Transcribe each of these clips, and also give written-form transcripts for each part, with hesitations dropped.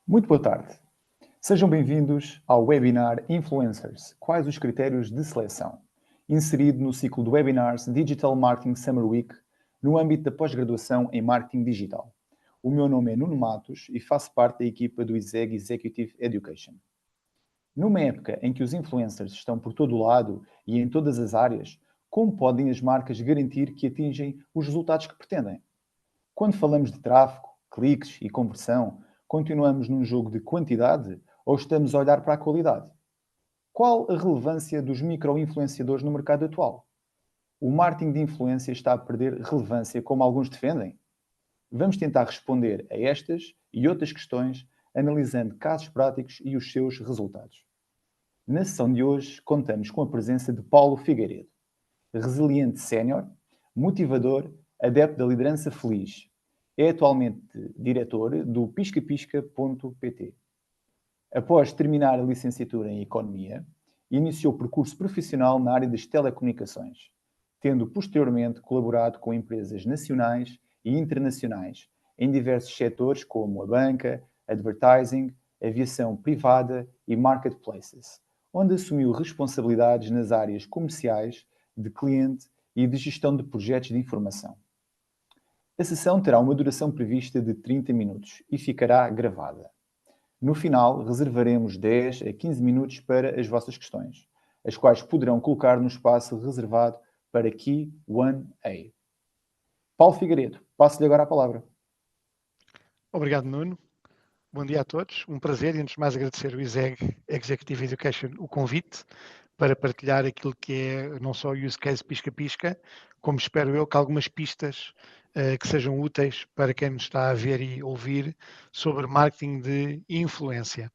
Muito boa tarde. Sejam bem-vindos ao webinar Influencers. Quais os critérios de seleção? Inserido no ciclo de webinars Digital Marketing Summer Week, no âmbito da pós-graduação em Marketing Digital. O meu nome é Nuno Matos e faço parte da equipa do ISEG Executive Education. Numa época em que os influencers estão por todo o lado e em todas as áreas, como podem as marcas garantir que atingem os resultados que pretendem? Quando falamos de tráfego, cliques e conversão, continuamos num jogo de quantidade ou estamos a olhar para a qualidade? Qual a relevância dos micro-influenciadores no mercado atual? O marketing de influência está a perder relevância como alguns defendem? Vamos tentar responder a estas e outras questões analisando casos práticos e os seus resultados. Na sessão de hoje, contamos com a presença de Paulo Figueiredo, resiliente sénior, motivador, adepto da liderança feliz. É atualmente diretor do piscapisca.pt. Após terminar a licenciatura em Economia, iniciou percurso profissional na área das telecomunicações, tendo posteriormente colaborado com empresas nacionais e internacionais em diversos setores como a banca, advertising, aviação privada e marketplaces, onde assumiu responsabilidades nas áreas comerciais, de cliente e de gestão de projetos de informação. A sessão terá uma duração prevista de 30 minutos e ficará gravada. No final, reservaremos 10 a 15 minutos para as vossas questões, as quais poderão colocar no espaço reservado para Q&A. Paulo Figueiredo, passo-lhe agora a palavra. Obrigado, Nuno. Bom dia a todos. Um prazer e, antes de mais, agradecer ao ISEG Executive Education o convite para partilhar aquilo que é não só o use case pisca-pisca, como espero eu que algumas pistas que sejam úteis para quem nos está a ver e ouvir sobre marketing de influência.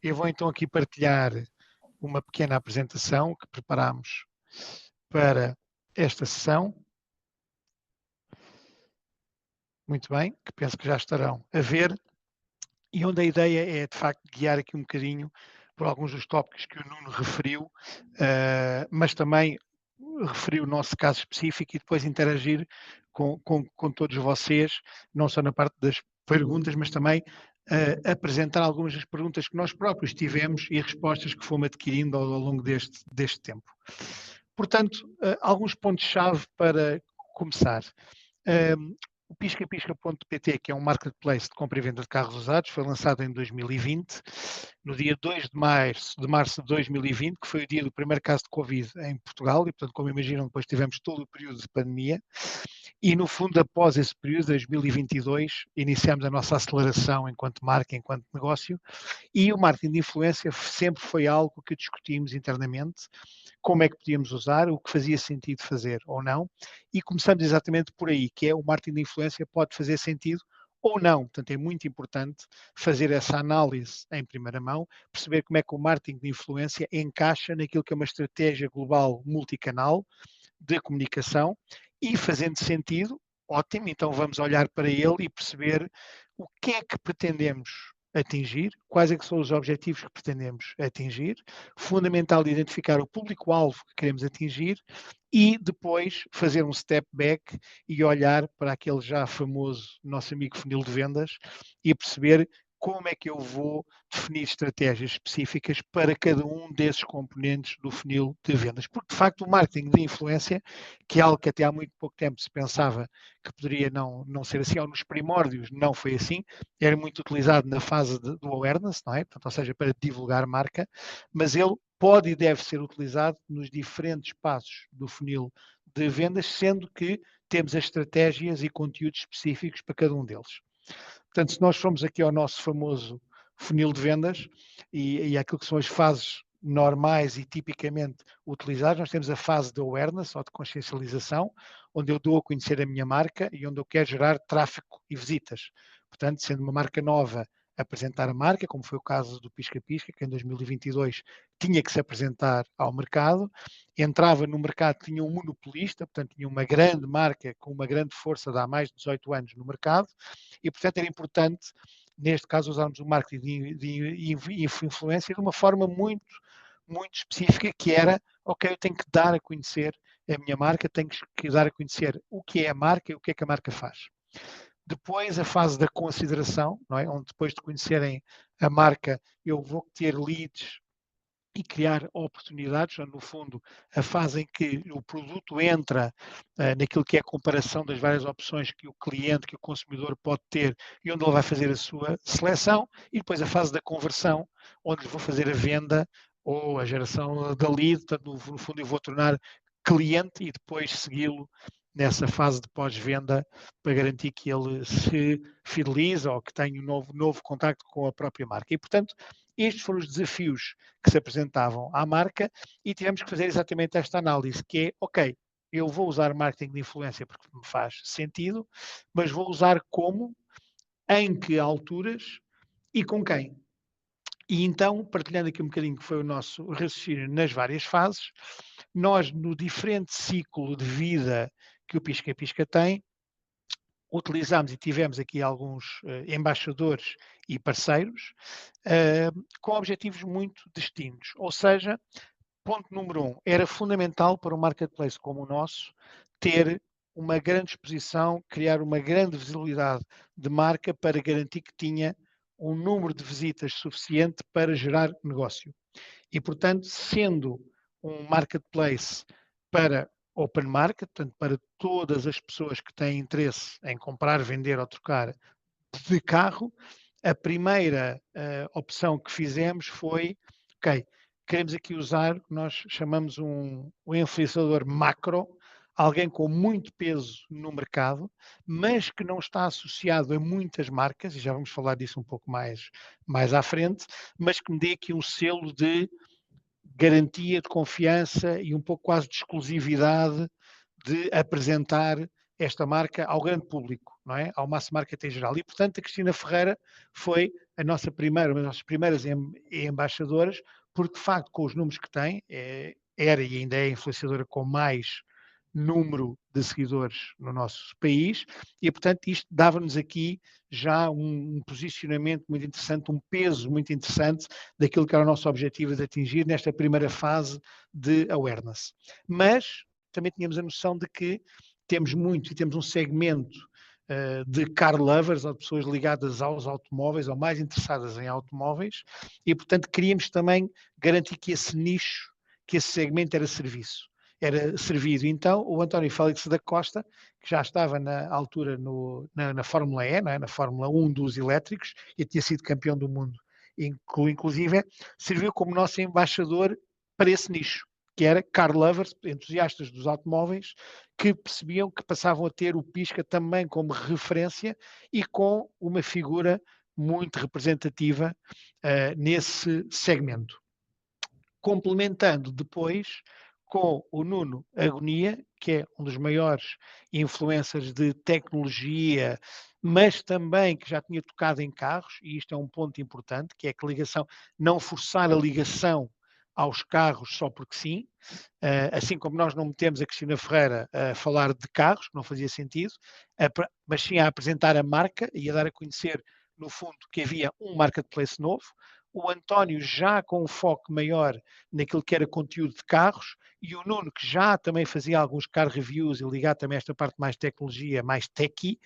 Eu vou então aqui partilhar uma pequena apresentação que preparámos para esta sessão. Muito bem, que penso que já estarão a ver. E onde a ideia é, de facto, guiar aqui um bocadinho por alguns dos tópicos que o Nuno referiu, mas também referiu o nosso caso específico e depois interagir com todos vocês, não só na parte das perguntas, mas também apresentar algumas das perguntas que nós próprios tivemos e respostas que fomos adquirindo ao longo deste tempo. Portanto, alguns pontos-chave para começar. O piscapisca.pt, que é um marketplace de compra e venda de carros usados, foi lançado em 2020, no dia 2 de março de 2020, que foi o dia do primeiro caso de Covid em Portugal, e, portanto, como imaginam, depois tivemos todo o período de pandemia, e, no fundo, após esse período, 2022, iniciamos a nossa aceleração enquanto marca, enquanto negócio, e o marketing de influência sempre foi algo que discutimos internamente, como é que podíamos usar, o que fazia sentido fazer ou não, e começamos exatamente por aí, que é o marketing de influência pode fazer sentido ou não. Portanto, é muito importante fazer essa análise em primeira mão, perceber como é que o marketing de influência encaixa naquilo que é uma estratégia global multicanal de comunicação e, fazendo sentido, ótimo, então vamos olhar para ele e perceber o que é que pretendemos atingir, quais é que são os objetivos que pretendemos atingir, fundamental identificar o público-alvo que queremos atingir e depois fazer um step back e olhar para aquele já famoso nosso amigo funil de vendas e perceber como é que eu vou definir estratégias específicas para cada um desses componentes do funil de vendas. Porque, de facto, o marketing de influência, que é algo que até há muito pouco tempo se pensava que poderia não ser assim, ou nos primórdios não foi assim, era muito utilizado na fase do awareness, não é? Portanto, ou seja, para divulgar marca, mas ele pode e deve ser utilizado nos diferentes passos do funil de vendas, sendo que temos as estratégias e conteúdos específicos para cada um deles. Portanto, se nós formos aqui ao nosso famoso funil de vendas e aquilo que são as fases normais e tipicamente utilizadas, nós temos a fase de awareness, ou de consciencialização, onde eu dou a conhecer a minha marca e onde eu quero gerar tráfego e visitas. Portanto, sendo uma marca nova, apresentar a marca, como foi o caso do Pisca Pisca, que em 2022 tinha que se apresentar ao mercado, entrava no mercado, tinha um monopolista, portanto tinha uma grande marca com uma grande força de há mais de 18 anos no mercado, e portanto era importante, neste caso, usarmos o marketing de influência de uma forma muito específica, que era, ok, eu tenho que dar a conhecer a minha marca, tenho que dar a conhecer o que é a marca e o que é que a marca faz. Depois a fase da consideração, não é? Onde depois de conhecerem a marca, eu vou ter leads e criar oportunidades, no fundo, a fase em que o produto entra naquilo que é a comparação das várias opções que o cliente, que o consumidor pode ter e onde ele vai fazer a sua seleção, e depois a fase da conversão, onde lhe vou fazer a venda ou a geração da lead, portanto, no fundo eu vou tornar cliente e depois segui-lo nessa fase de pós-venda para garantir que ele se fideliza ou que tenha um novo contacto com a própria marca. E, portanto, estes foram os desafios que se apresentavam à marca e tivemos que fazer exatamente esta análise, que é, ok, eu vou usar marketing de influência porque me faz sentido, mas vou usar como, em que alturas e com quem. E então, partilhando aqui um bocadinho que foi o nosso raciocínio nas várias fases, nós, no diferente ciclo de vida que o Pisca Pisca tem, utilizámos e tivemos aqui alguns embaixadores e parceiros com objetivos muito distintos. Ou seja, ponto número um, era fundamental para um marketplace como o nosso ter uma grande exposição, criar uma grande visibilidade de marca para garantir que tinha um número de visitas suficiente para gerar negócio. E, portanto, sendo um marketplace para open market, portanto, para todas as pessoas que têm interesse em comprar, vender ou trocar de carro, a primeira opção que fizemos foi, ok, queremos aqui usar o que nós chamamos um influenciador macro, alguém com muito peso no mercado, mas que não está associado a muitas marcas, e já vamos falar disso um pouco mais à frente, mas que me dê aqui um selo de garantia de confiança e um pouco quase de exclusividade de apresentar esta marca ao grande público, não é? Ao mass market em geral. E, portanto, a Cristina Ferreira foi a nossa primeira, uma das nossas primeiras embaixadoras, porque, de facto, com os números que tem, era e ainda é a influenciadora com mais número de seguidores no nosso país e, portanto, isto dava-nos aqui já um posicionamento muito interessante, um peso muito interessante daquilo que era o nosso objetivo de atingir nesta primeira fase de awareness. Mas também tínhamos a noção de que temos muito e temos um segmento de car lovers, ou de pessoas ligadas aos automóveis ou mais interessadas em automóveis e, portanto, queríamos também garantir que esse nicho, que esse segmento era servido. Então, o António Félix da Costa, que já estava na altura na Fórmula E, não é? Na Fórmula 1 dos elétricos, e tinha sido campeão do mundo, inclusive, serviu como nosso embaixador para esse nicho, que era car lovers, entusiastas dos automóveis, que percebiam que passavam a ter o Pisca também como referência e com uma figura muito representativa nesse segmento. Complementando depois com o Nuno Agonia, que é um dos maiores influencers de tecnologia, mas também que já tinha tocado em carros, e isto é um ponto importante, que é que a ligação, não forçar a ligação aos carros só porque sim, assim como nós não metemos a Cristina Ferreira a falar de carros, que não fazia sentido, mas sim a apresentar a marca e a dar a conhecer, no fundo, que havia um marketplace novo, o António já com um foco maior naquilo que era conteúdo de carros e o Nuno que já também fazia alguns car reviews e ligado também a esta parte mais tecnologia, mais techie,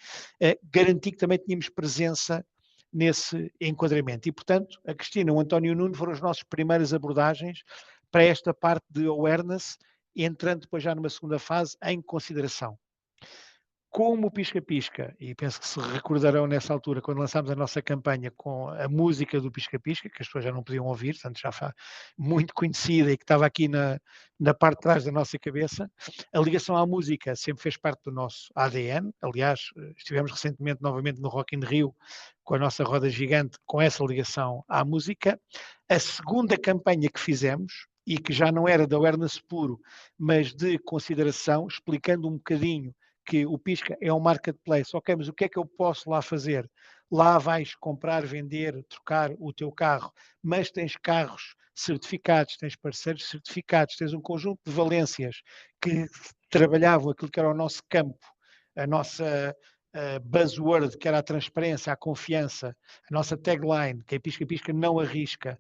garanti que também tínhamos presença nesse enquadramento. E, portanto, a Cristina, o António e o Nuno foram as nossas primeiras abordagens para esta parte de awareness, entrando depois já numa segunda fase em consideração. Como o Pisca Pisca, e penso que se recordarão nessa altura, quando lançámos a nossa campanha com a música do Pisca Pisca, que as pessoas já não podiam ouvir, portanto já foi muito conhecida e que estava aqui na parte de trás da nossa cabeça, a ligação à música sempre fez parte do nosso ADN. Aliás, estivemos recentemente novamente no Rock in Rio com a nossa roda gigante com essa ligação à música. A segunda campanha que fizemos, e que já não era de awareness puro, mas de consideração, explicando um bocadinho que o Pisca é um marketplace, ok, mas o que é que eu posso lá fazer? Lá vais comprar, vender, trocar o teu carro, mas tens carros certificados, tens parceiros certificados, tens um conjunto de valências que trabalhavam aquilo que era o nosso campo, a nossa buzzword, que era a transparência, a confiança, a nossa tagline, que é Pisca Pisca não arrisca,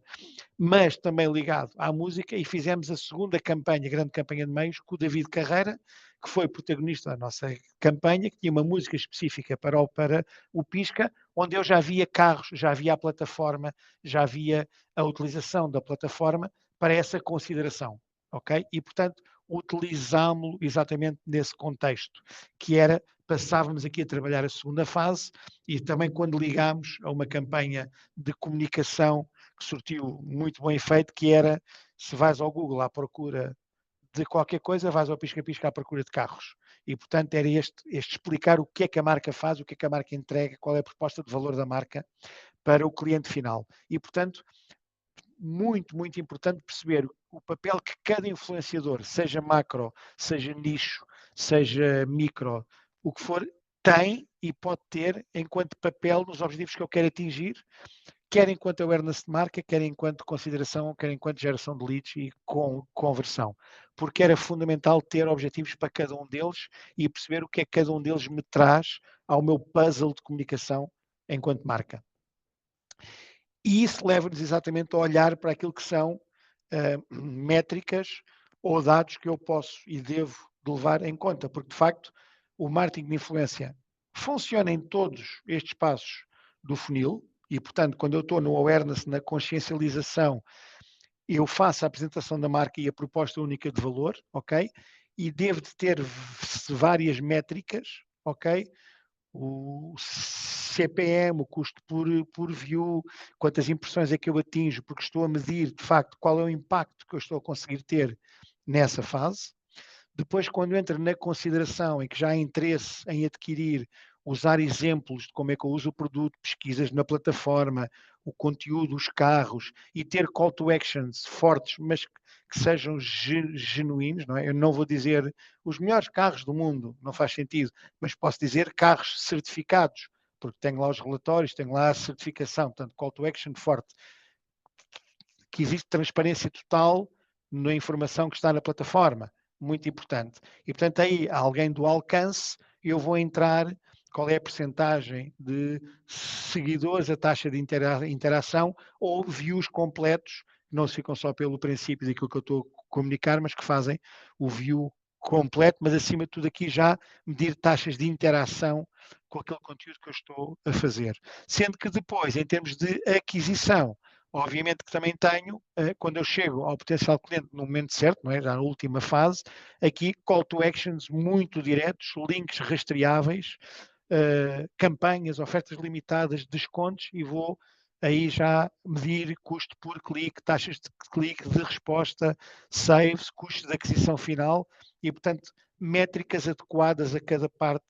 mas também ligado à música, e fizemos a segunda campanha, grande campanha de meios, com o David Carreira, que foi protagonista da nossa campanha, que tinha uma música específica para o Pisca, onde eu já via carros, já via a plataforma, já via a utilização da plataforma para essa consideração, ok? E, portanto, utilizámo-lo exatamente nesse contexto, que era, passávamos aqui a trabalhar a segunda fase e também quando ligámos a uma campanha de comunicação que surtiu muito bom efeito, que era, se vais ao Google à procura de qualquer coisa, vais ao pisca-pisca à procura de carros. E, portanto, era este explicar o que é que a marca faz, o que é que a marca entrega, qual é a proposta de valor da marca para o cliente final. E, portanto, muito, muito importante perceber o papel que cada influenciador, seja macro, seja nicho, seja micro, o que for, tem e pode ter enquanto papel nos objetivos que eu quero atingir, quer enquanto awareness de marca, quer enquanto consideração, quer enquanto geração de leads e conversão. Porque era fundamental ter objetivos para cada um deles e perceber o que é que cada um deles me traz ao meu puzzle de comunicação enquanto marca. E isso leva-nos exatamente a olhar para aquilo que são métricas ou dados que eu posso e devo de levar em conta, porque de facto o marketing de influência funciona em todos estes passos do funil e, portanto, quando eu estou no awareness, na consciencialização, eu faço a apresentação da marca e a proposta única de valor, ok? E devo de ter várias métricas, ok? O CPM, o custo por view, quantas impressões é que eu atinjo, porque estou a medir, de facto, qual é o impacto que eu estou a conseguir ter nessa fase. Depois, quando entra na consideração em que já há interesse em adquirir, usar exemplos de como é que eu uso o produto, pesquisas na plataforma, o conteúdo, os carros, e ter call to actions fortes, mas que sejam genuínos, não é? Eu não vou dizer os melhores carros do mundo, não faz sentido, mas posso dizer carros certificados, porque tenho lá os relatórios, tenho lá a certificação, portanto, call to action forte, que existe transparência total na informação que está na plataforma, muito importante. E, portanto, aí alguém do alcance, eu vou entrar, qual é a percentagem de seguidores, a taxa de interação ou views completos, que não se ficam só pelo princípio daquilo que eu estou a comunicar, mas que fazem o view completo, mas acima de tudo aqui já medir taxas de interação com aquele conteúdo que eu estou a fazer. Sendo que depois, em termos de aquisição, obviamente que também tenho, quando eu chego ao potencial cliente no momento certo, não é? Já na última fase, aqui call to actions muito diretos, links rastreáveis, campanhas, ofertas limitadas, descontos e vou aí já medir custo por clique, taxas de clique, de resposta, saves, custos de aquisição final e, portanto, métricas adequadas a cada parte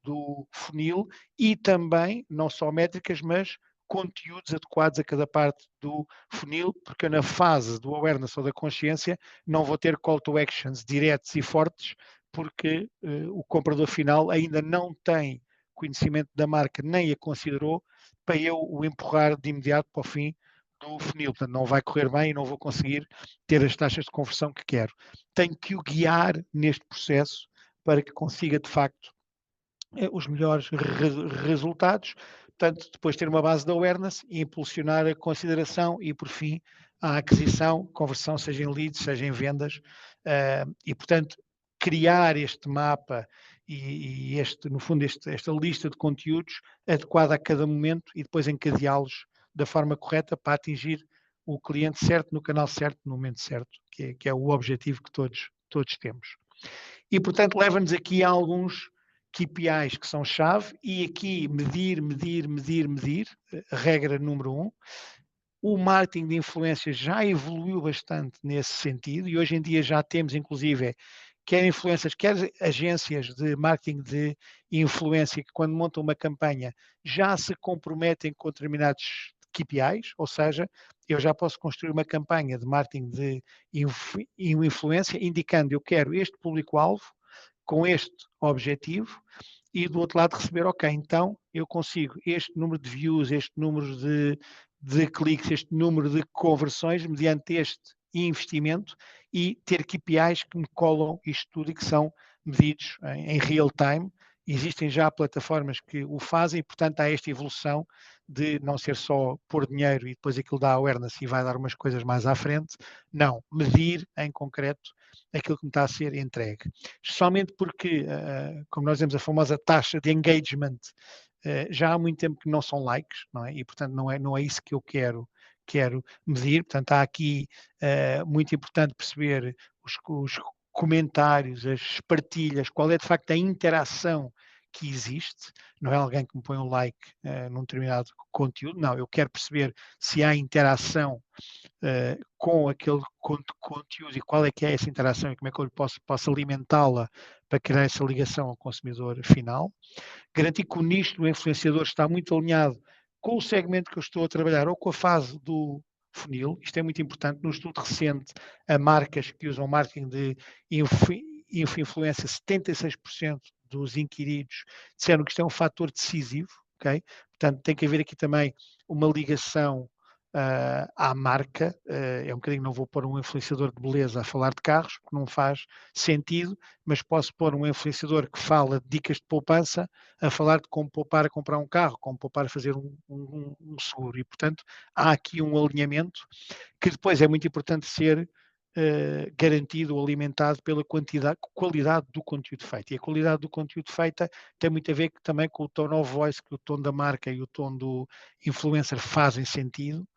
do funil e também, não só métricas, mas conteúdos adequados a cada parte do funil, porque eu na fase do awareness ou da consciência não vou ter call to actions diretos e fortes, porque o comprador final ainda não tem conhecimento da marca, nem a considerou, para eu o empurrar de imediato para o fim do funil. Portanto, não vai correr bem e não vou conseguir ter as taxas de conversão que quero. Tenho que o guiar neste processo para que consiga, de facto, os melhores resultados. Portanto, depois ter uma base de awareness e impulsionar a consideração e, por fim, a aquisição, conversão, seja em leads, seja em vendas. E, portanto, criar este mapa e no fundo, esta lista de conteúdos adequada a cada momento e depois encadeá-los da forma correta para atingir o cliente certo, no canal certo, no momento certo, que é o objetivo que todos temos. E, portanto, leva-nos aqui a alguns KPIs que são chave e aqui medir, a regra número 1. O marketing de influência já evoluiu bastante nesse sentido e hoje em dia já temos, inclusive, quer influências, quer agências de marketing de influência que quando montam uma campanha já se comprometem com determinados KPIs, ou seja, eu já posso construir uma campanha de marketing de influência indicando eu quero este público-alvo com este objetivo e do outro lado receber, ok, então eu consigo este número de views, este número de cliques, este número de conversões mediante este investimento e ter KPIs que me colam isto tudo e que são medidos em real time existem já plataformas que o fazem e, portanto, há esta evolução de não ser só pôr dinheiro e depois aquilo dá awareness e vai dar umas coisas mais à frente. Não, medir em concreto aquilo que me está a ser entregue. Especialmente porque, como nós dizemos, a famosa taxa de engagement, já há muito tempo que não são likes, não é? E, portanto, não é isso que eu quero medir. Portanto, há aqui muito importante perceber os comentários, as partilhas, qual é de facto a interação que existe. Não é alguém que me põe um like num determinado conteúdo, não, eu quero perceber se há interação com aquele conteúdo e qual é que é essa interação e como é que eu posso alimentá-la para criar essa ligação ao consumidor final. Garantir que o nicho do influenciador está muito alinhado com o segmento que eu estou a trabalhar ou com a fase do funil. Isto é muito importante. No estudo recente, a marcas que usam marketing de influência, 76% dos inquiridos disseram que isto é um fator decisivo. Okay? Portanto, tem que haver aqui também uma ligação à marca. É um bocadinho, não vou pôr um influenciador de beleza a falar de carros, porque não faz sentido, mas posso pôr um influenciador que fala de dicas de poupança a falar de como poupar a comprar um carro, como poupar a fazer um seguro. E, portanto, há aqui um alinhamento que depois é muito importante ser garantido ou alimentado pela qualidade do conteúdo feito. E a qualidade do conteúdo feita tem muito a ver também com o tone of voice, que o tom da marca e o tom do influencer fazem sentido.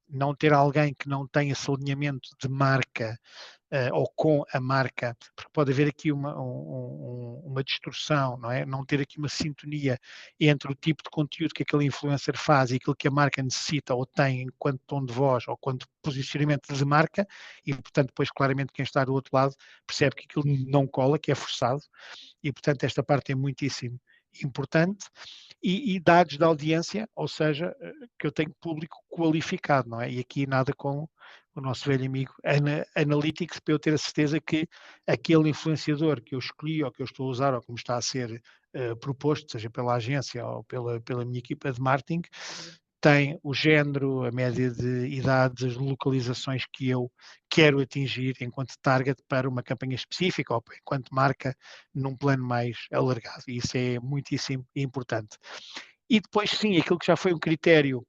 Não ter alguém que não tenha esse alinhamento de marca ou com a marca, porque pode haver aqui uma distorção, não é? Não ter aqui uma sintonia entre o tipo de conteúdo que aquele influencer faz e aquilo que a marca necessita ou tem enquanto tom de voz ou quanto posicionamento de marca, e portanto depois claramente quem está do outro lado percebe que aquilo não cola, que é forçado, e portanto esta parte é muitíssimo importante. E dados da audiência, ou seja, que eu tenho público qualificado, não é? E aqui nada com o nosso velho amigo Analytics, para eu ter a certeza que aquele influenciador que eu escolhi ou que eu estou a usar ou como está a ser proposto, seja pela agência ou pela minha equipa de marketing, tem o género, a média de idades, as localizações que eu quero atingir enquanto target para uma campanha específica ou enquanto marca num plano mais alargado. E isso é muitíssimo importante. E depois, sim, aquilo que já foi um critério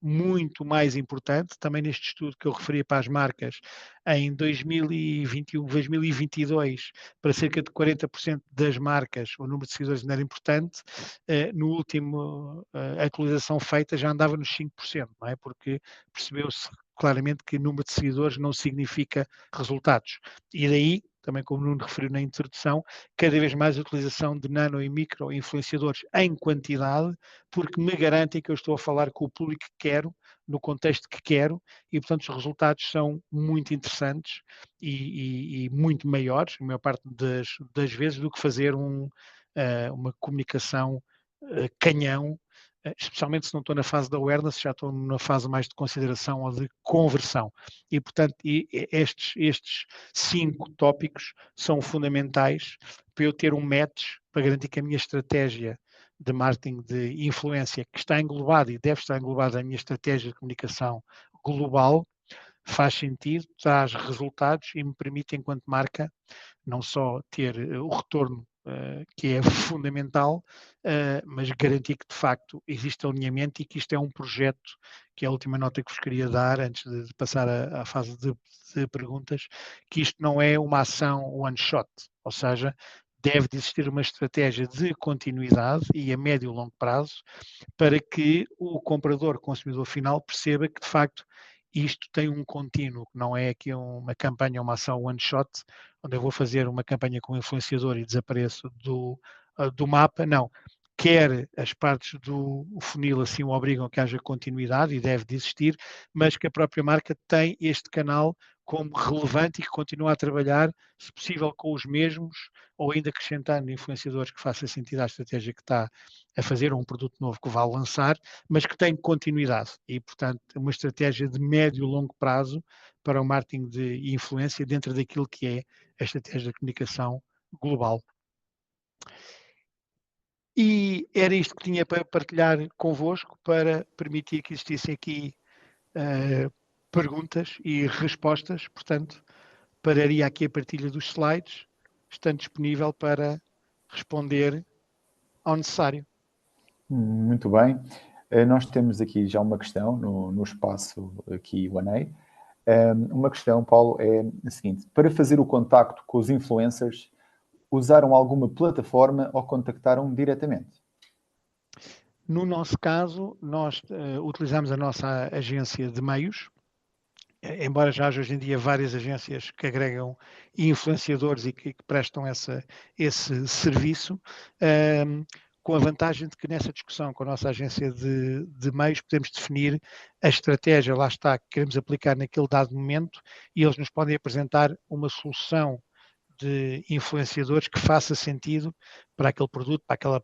muito mais importante, também neste estudo que eu referi para as marcas, em 2021, 2022, para cerca de 40% das marcas, o número de seguidores não era importante, no último atualização feita já andava nos 5%, não é? Porque percebeu-se claramente que o número de seguidores não significa resultados. E daí, também como o Nuno referiu na introdução, cada vez mais a utilização de nano e micro influenciadores em quantidade, porque me garantem que eu estou a falar com o público que quero, no contexto que quero, e portanto os resultados são muito interessantes e muito maiores, a maior parte das vezes, do que fazer uma comunicação canhão, especialmente se não estou na fase da awareness, já estou na fase mais de consideração ou de conversão. E, portanto, estes 5 tópicos são fundamentais para eu ter um match, para garantir que a minha estratégia de marketing de influência, que está englobada e deve estar englobada na minha estratégia de comunicação global, faz sentido, traz resultados e me permite, enquanto marca, não só ter o retorno que é fundamental, mas garantir que de facto existe alinhamento e que isto é um projeto, que é a última nota que vos queria dar antes de passar à fase de perguntas, que isto não é uma ação one shot, ou seja, deve de existir uma estratégia de continuidade e a médio e longo prazo para que o comprador, consumidor final, perceba que de facto isto tem um contínuo, não é aqui uma campanha, uma ação one shot, onde eu vou fazer uma campanha com um influenciador e desapareço do mapa, não. Quer as partes do funil assim o obrigam que haja continuidade e deve de existir, mas que a própria marca tem este canal como relevante e que continua a trabalhar, se possível, com os mesmos, ou ainda acrescentando influenciadores que façam sentido à estratégia que está a fazer, ou um produto novo que vá lançar, mas que tem continuidade. E, portanto, uma estratégia de médio e longo prazo para o marketing de influência dentro daquilo que é a estratégia de comunicação global. E era isto que tinha para partilhar convosco, para permitir que existissem aqui perguntas e respostas. Portanto, pararia aqui a partilha dos slides, estando disponível para responder ao necessário. Muito bem. Nós temos aqui já uma questão no espaço aqui, o ANEI. Uma questão, Paulo, é a seguinte: para fazer o contacto com os influencers, usaram alguma plataforma ou contactaram diretamente? No nosso caso, nós utilizamos a nossa agência de meios, embora já haja hoje em dia várias agências que agregam influenciadores e que prestam esse serviço, com a vantagem de que nessa discussão com a nossa agência de meios podemos definir a estratégia, lá está, que queremos aplicar naquele dado momento, e eles nos podem apresentar uma solução de influenciadores que faça sentido para aquele produto, para aquela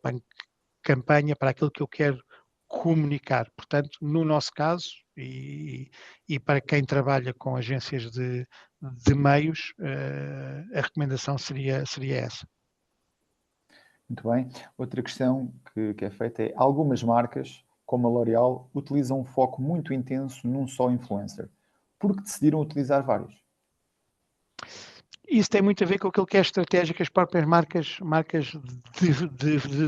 campanha, para aquilo que eu quero comunicar. Portanto, no nosso caso, e para quem trabalha com agências de meios, a recomendação seria essa. Muito bem. Outra questão que é feita é: algumas marcas, como a L'Oréal, utilizam um foco muito intenso num só influencer. Por que decidiram utilizar vários? Isso tem muito a ver com aquilo que é a estratégia que as próprias marcas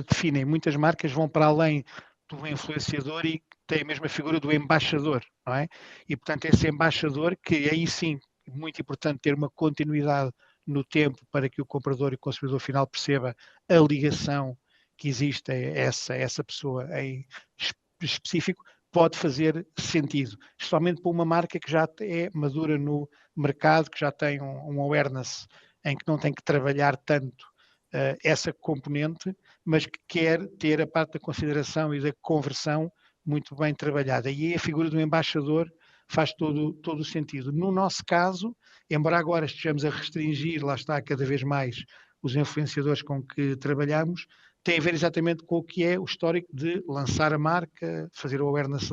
definem. Muitas marcas vão para além do influenciador e têm a mesma figura do embaixador, não é? E, portanto, esse embaixador, que aí sim, muito importante ter uma continuidade no tempo para que o comprador e o consumidor final perceba a ligação que existe a essa pessoa em específico, pode fazer sentido, especialmente para uma marca que já é madura no mercado, que já tem um awareness em que não tem que trabalhar tanto essa componente, mas que quer ter a parte da consideração e da conversão muito bem trabalhada. E aí a figura do embaixador faz todo o sentido. No nosso caso, embora agora estejamos a restringir, lá está, cada vez mais os influenciadores com que trabalhamos, tem a ver exatamente com o que é o histórico de lançar a marca, fazer o awareness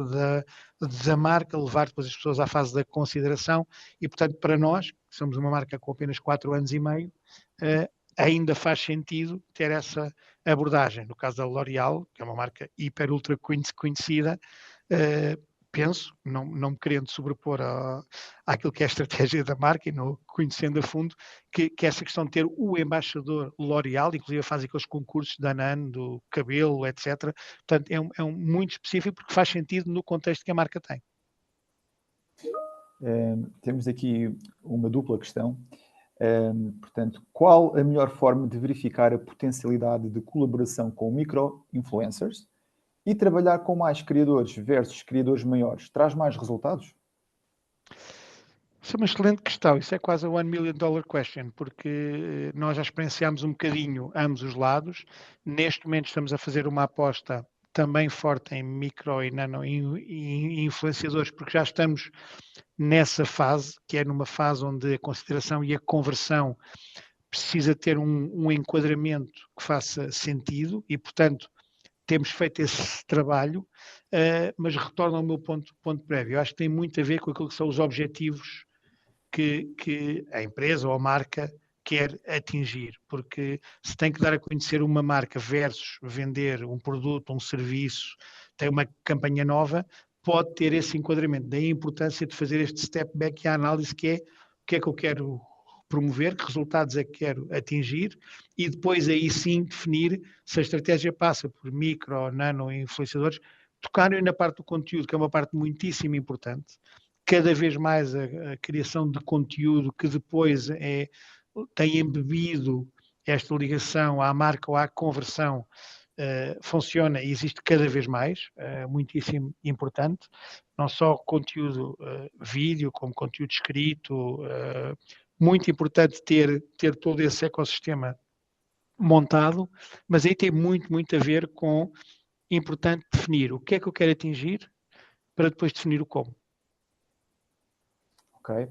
da marca, levar depois as pessoas à fase da consideração e, portanto, para nós, que somos uma marca com apenas 4 anos e meio, ainda faz sentido ter essa abordagem. No caso da L'Oréal, que é uma marca hiper ultra conhecida, penso, não me querendo sobrepor àquilo que é a estratégia da marca e não conhecendo a fundo, que essa questão de ter o embaixador L'Oréal, inclusive faz aqueles concursos da NAN, do cabelo, etc. Portanto, é muito específico porque faz sentido no contexto que a marca tem. Temos aqui uma dupla questão. Portanto, qual a melhor forma de verificar a potencialidade de colaboração com micro-influencers e trabalhar com mais criadores versus criadores maiores? Traz mais resultados? Isso é uma excelente questão, isso é quase a $1 million question, porque nós já experienciámos um bocadinho ambos os lados. Neste momento estamos a fazer uma aposta também forte em micro e nano influenciadores, porque já estamos nessa fase, que é numa fase onde a consideração e a conversão precisa ter um enquadramento que faça sentido e, portanto, temos feito esse trabalho, mas retorno ao meu ponto prévio. Eu acho que tem muito a ver com aquilo que são os objetivos que a empresa ou a marca quer atingir, porque se tem que dar a conhecer uma marca versus vender um produto, um serviço, tem uma campanha nova, pode ter esse enquadramento. Daí a importância de fazer este step back e a análise que é o que é que eu quero promover, que resultados é que quero atingir e depois aí sim definir se a estratégia passa por micro, nano influenciadores, tocarem na parte do conteúdo, que é uma parte muitíssimo importante. Cada vez mais a criação de conteúdo que depois tem embebido esta ligação à marca ou à conversão funciona e existe cada vez mais, muitíssimo importante, não só conteúdo vídeo, como conteúdo escrito, muito importante ter todo esse ecossistema montado, mas aí tem muito a ver com importante definir o que é que eu quero atingir para depois definir o como. Ok.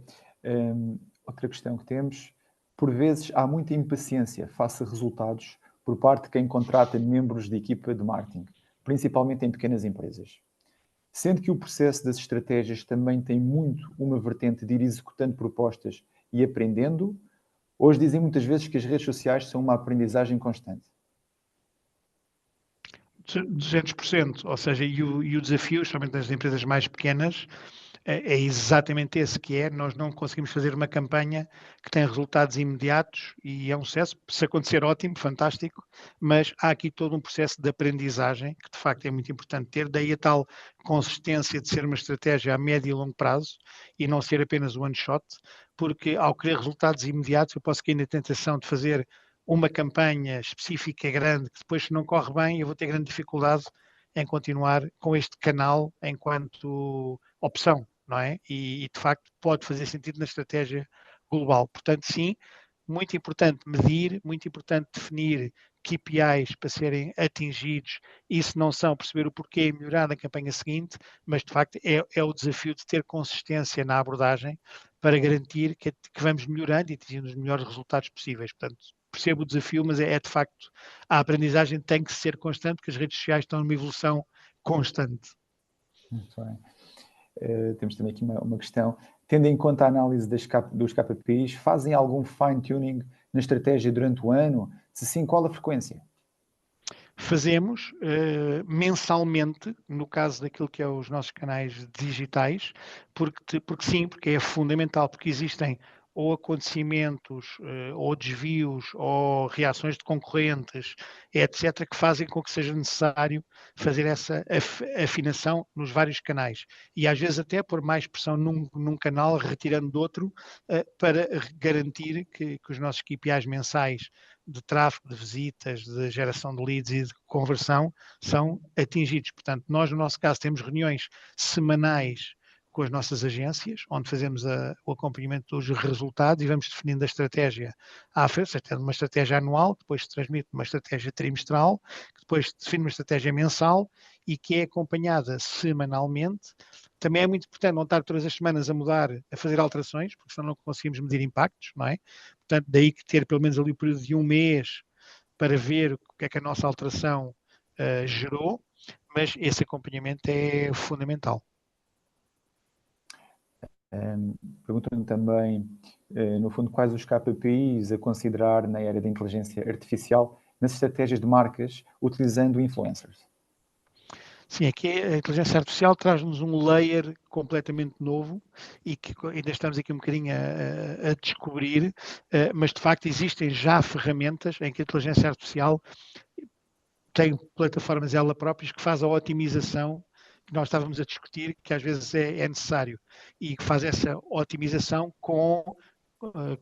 Outra questão que temos: por vezes há muita impaciência face a resultados por parte de quem contrata membros de equipa de marketing, principalmente em pequenas empresas. Sendo que o processo das estratégias também tem muito uma vertente de ir executando propostas e aprendendo, hoje dizem muitas vezes que as redes sociais são uma aprendizagem constante. 200%, ou seja, e o desafio, especialmente das empresas mais pequenas, é exatamente esse que é. Nós não conseguimos fazer uma campanha que tem resultados imediatos e é um sucesso. Se acontecer, ótimo, fantástico, mas há aqui todo um processo de aprendizagem que de facto é muito importante ter, daí a tal consistência de ser uma estratégia a médio e longo prazo e não ser apenas one shot, porque ao querer resultados imediatos eu posso cair na tentação de fazer uma campanha específica grande que depois, se não corre bem, eu vou ter grande dificuldade em continuar com este canal enquanto opção, não é? E de facto pode fazer sentido na estratégia global. Portanto, sim, muito importante medir, muito importante definir KPIs para serem atingidos e se não são, perceber o porquê e melhorar na campanha seguinte, mas de facto é o desafio de ter consistência na abordagem para garantir que vamos melhorando e atingindo os melhores resultados possíveis. Portanto, percebo o desafio, mas é de facto, a aprendizagem tem que ser constante, porque as redes sociais estão numa evolução constante. Muito bem. Temos também aqui uma questão. Tendo em conta a análise dos KPIs, fazem algum fine-tuning na estratégia durante o ano? Se sim, qual a frequência? Fazemos mensalmente, no caso daquilo que é os nossos canais digitais, porque sim, porque é fundamental, porque existem ou acontecimentos, ou desvios, ou reações de concorrentes, etc., que fazem com que seja necessário fazer essa afinação nos vários canais. E às vezes até pôr mais pressão num canal, retirando do outro, para garantir que os nossos KPIs mensais de tráfego, de visitas, de geração de leads e de conversão são atingidos. Portanto, nós, no nosso caso, temos reuniões semanais com as nossas agências, onde fazemos o acompanhamento dos resultados e vamos definindo a estratégia à frente, tendo uma estratégia anual, depois se transmite uma estratégia trimestral, que depois define uma estratégia mensal e que é acompanhada semanalmente. Também é muito importante não estar todas as semanas a mudar, a fazer alterações, porque senão não conseguimos medir impactos, não é? Portanto, daí que ter pelo menos ali o período de um mês para ver o que é que a nossa alteração gerou, mas esse acompanhamento é fundamental. Perguntam-me também, no fundo, quais os KPIs a considerar na era da inteligência artificial nas estratégias de marcas utilizando influencers. Sim, aqui a inteligência artificial traz-nos um layer completamente novo e que ainda estamos aqui um bocadinho a descobrir, mas de facto existem já ferramentas em que a inteligência artificial tem plataformas ela próprias que faz a otimização que nós estávamos a discutir, que às vezes é necessário, e que faz essa otimização com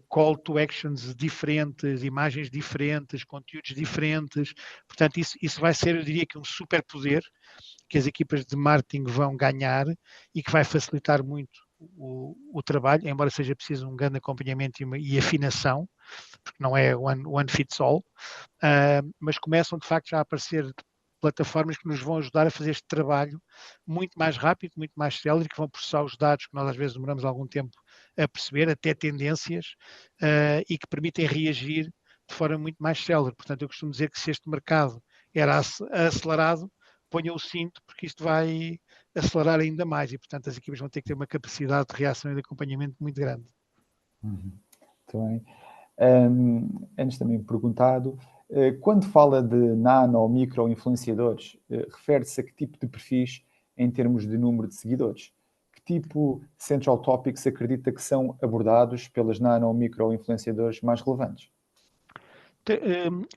call to actions diferentes, imagens diferentes, conteúdos diferentes. Portanto, isso vai ser, eu diria que um superpoder que as equipas de marketing vão ganhar e que vai facilitar muito o trabalho, embora seja preciso um grande acompanhamento e afinação, porque não é one fits all, mas começam de facto já a aparecer plataformas que nos vão ajudar a fazer este trabalho muito mais rápido, muito mais célere, que vão processar os dados que nós às vezes demoramos algum tempo a perceber, até tendências, e que permitem reagir de forma muito mais célere. Portanto, eu costumo dizer que se este mercado era acelerado, ponham o cinto, porque isto vai acelerar ainda mais e, portanto, as equipas vão ter que ter uma capacidade de reação e de acompanhamento muito grande. Muito bem. Antes também perguntado, quando fala de nano ou micro influenciadores, refere-se a que tipo de perfis em termos de número de seguidores? Que tipo de central topics acredita que são abordados pelas nano ou micro influenciadores mais relevantes?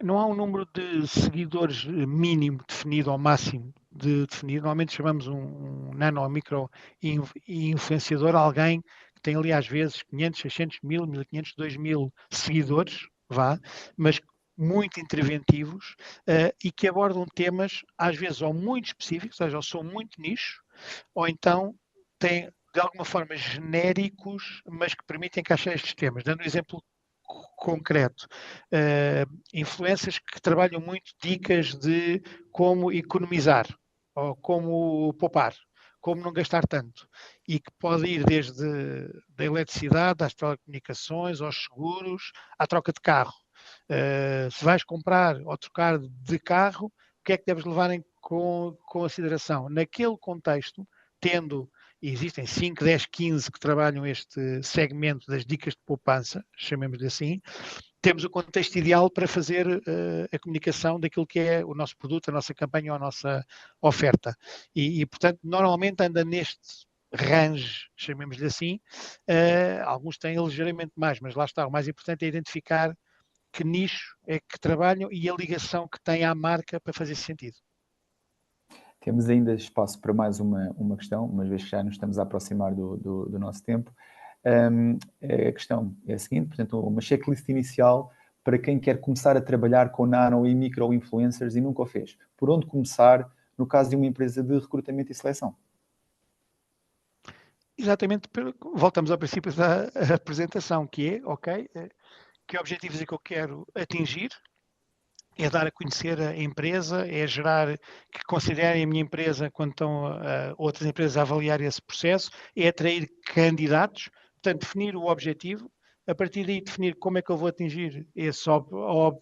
Não há um número de seguidores mínimo definido ou máximo definido. Normalmente chamamos um nano ou micro influenciador alguém que tem ali às vezes 500, 600, 1000, 1500, 2000 seguidores, mas muito interventivos e que abordam temas às vezes ou muito específicos, ou seja, ou são muito nicho, ou então têm de alguma forma genéricos, mas que permitem encaixar estes temas. Dando um exemplo concreto, influências que trabalham muito dicas de como economizar ou como poupar, como não gastar tanto, e que pode ir desde da eletricidade às telecomunicações, aos seguros, à troca de carro. Se vais comprar ou trocar de carro, o que é que deves levar em consideração? Naquele contexto, tendo e existem 5, 10, 15 que trabalham este segmento das dicas de poupança, chamemos-lhe assim, temos o contexto ideal para fazer a comunicação daquilo que é o nosso produto, a nossa campanha ou a nossa oferta. E portanto, normalmente anda neste range, chamemos-lhe assim, alguns têm ligeiramente mais, mas lá está, o mais importante é identificar que nicho é que trabalham e a ligação que têm à marca para fazer sentido. Temos ainda espaço para mais uma questão, uma vez que já nos estamos a aproximar do nosso tempo. A questão é a seguinte, portanto, uma checklist inicial para quem quer começar a trabalhar com nano e micro-influencers e nunca o fez. Por onde começar no caso de uma empresa de recrutamento e seleção? Exatamente, voltamos ao princípio da apresentação, que é, ok, que objetivos é que eu quero atingir, é dar a conhecer a empresa, é gerar, que considerem a minha empresa quando estão outras empresas a avaliar esse processo, é atrair candidatos, portanto, definir o objetivo, a partir daí definir como é que eu vou atingir esse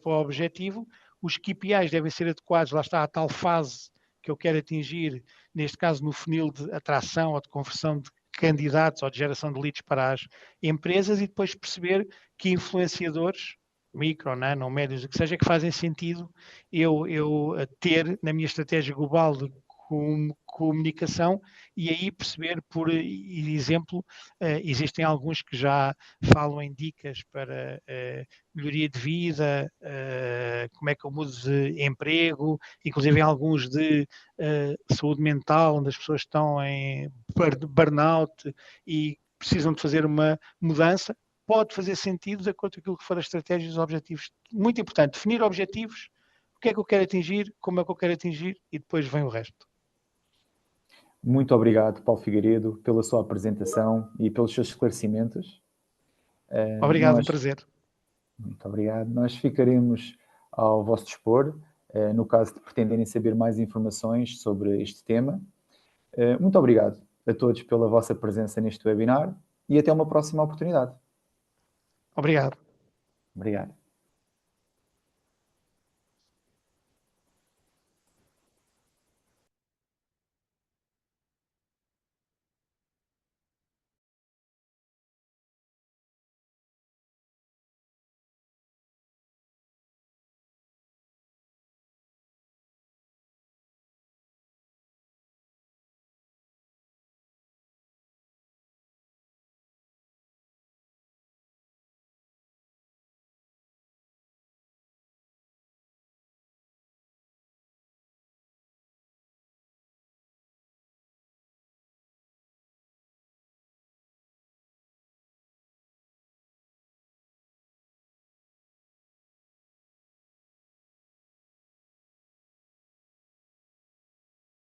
objetivo, os KPIs devem ser adequados, lá está a tal fase que eu quero atingir, neste caso no funil de atração ou de conversão de candidatos ou de geração de leads para as empresas e depois perceber que influenciadores micro, nano, médios, o que seja, que fazem sentido eu ter na minha estratégia global de comunicação e aí perceber, por exemplo, existem alguns que já falam em dicas para melhoria de vida, como é que eu mudo de emprego, inclusive em alguns de saúde mental, onde as pessoas estão em burnout e precisam de fazer uma mudança, pode fazer sentido de acordo com aquilo que for a estratégia e os objetivos. Muito importante, definir objetivos, o que é que eu quero atingir, como é que eu quero atingir e depois vem o resto. Muito obrigado, Paulo Figueiredo, pela sua apresentação e pelos seus esclarecimentos. Obrigado, um prazer. Muito obrigado. Nós ficaremos ao vosso dispor, no caso de pretenderem saber mais informações sobre este tema. Muito obrigado a todos pela vossa presença neste webinar e até uma próxima oportunidade. Obrigado. Obrigado.